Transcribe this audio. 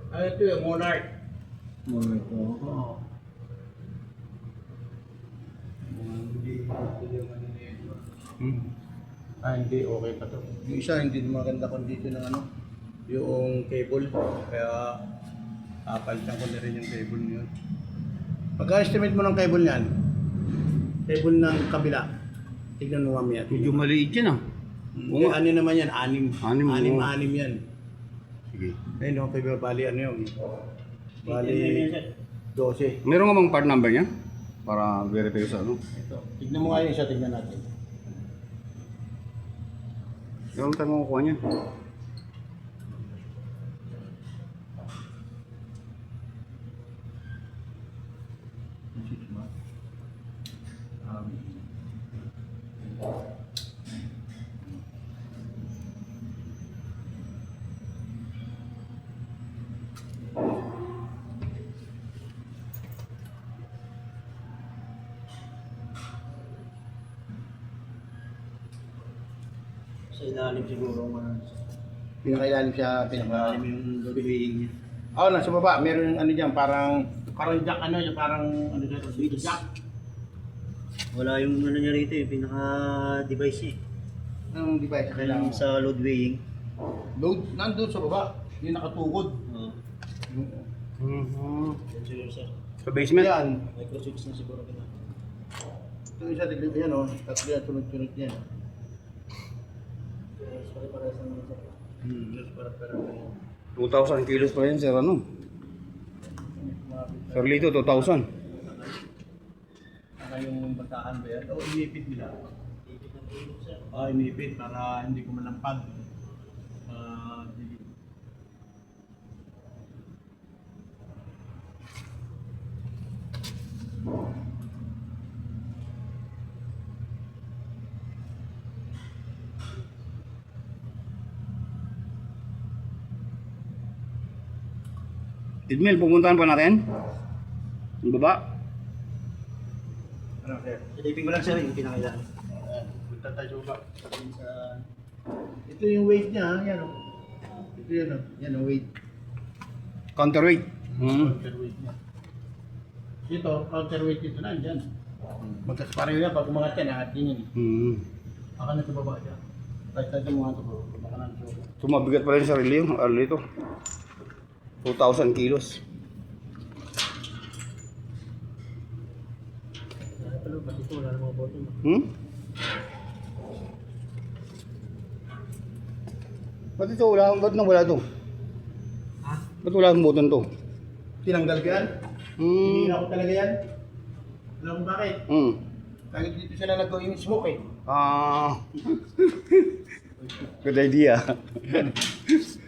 Ah, ito yung Monarch. Monarch to. Oo. Hindi, okay pa to. Yung isa, hindi maganda condition ng ano, yung cable. Kaya, papalitan ko na rin yung cable niyon. Pagka-estimate mo ng cable niyan, cable ng kabila, tignan mo mamaya. Medyo maliit yan ah. Hindi, ano naman yan, anim. Anim, oo. Anim yan. Sige. Ayun, okay ba, bali ano yun? Bali 12. Meron nga bang part number niya? Para verify sa ano? Ito. Tignan mo nga yung isa, tignan natin. Yung tanong ko niya. Sa ilalim siguro man. Pinakailalim siya, Ilalim yung gagawin niya. Oo, nasa baba, meron yung ano dyan, parang jack ano, yung parang ano dyan, Switch. jack. Wala yung ano niya rito, yung pinaka-device niya. Anong device? Kailangan Yung sa load weighing. load, nandun sa baba, yung nakatukod. Oo. Yan siguro sir. Sa basement? Yan, Micro-switch na siguro kita. ito isa, tignan yan o, tatlo yan, sunod-sunod yan. Yes, pare-pares naman sir. Yes, para 2,000 kilos pa yan sir ano? Sir Lito, 2,000. Saka yung bataan ba yan? Oo, inipit nila. Tipid ng kilo sir. Inipit para hindi ko malampag. Tidmil, pupuntahan pa natin? Yung baba? Ano, sir? Silipin ko lang sir yung pinaka-ilalim. Ayan, punta tayo sa baba. Sabihin sa... Ito yung weight niya, ha? Yan o. Ito yan o. Yan o, weight. Counterweight. Counterweight niya. Ito, counterweight ito na, dyan. Magkaspareho yan, pag umangat yan, atin yan. Baka na sa baba dyan. Kahit tayo mga ito, baka na sa baba. Tumabigat pa rin sa sarili yung Lito. 2,000 kilos. Wala pala, pati ito, wala namang bottom. Ba't ito wala? Ba't nang wala ito? Ha? Ba't wala ang button to? Tinanggal ka yan? Hindi na ako talaga yan. Alam mo bakit? Kahit dito sila nag-go yung smoke eh. Good idea.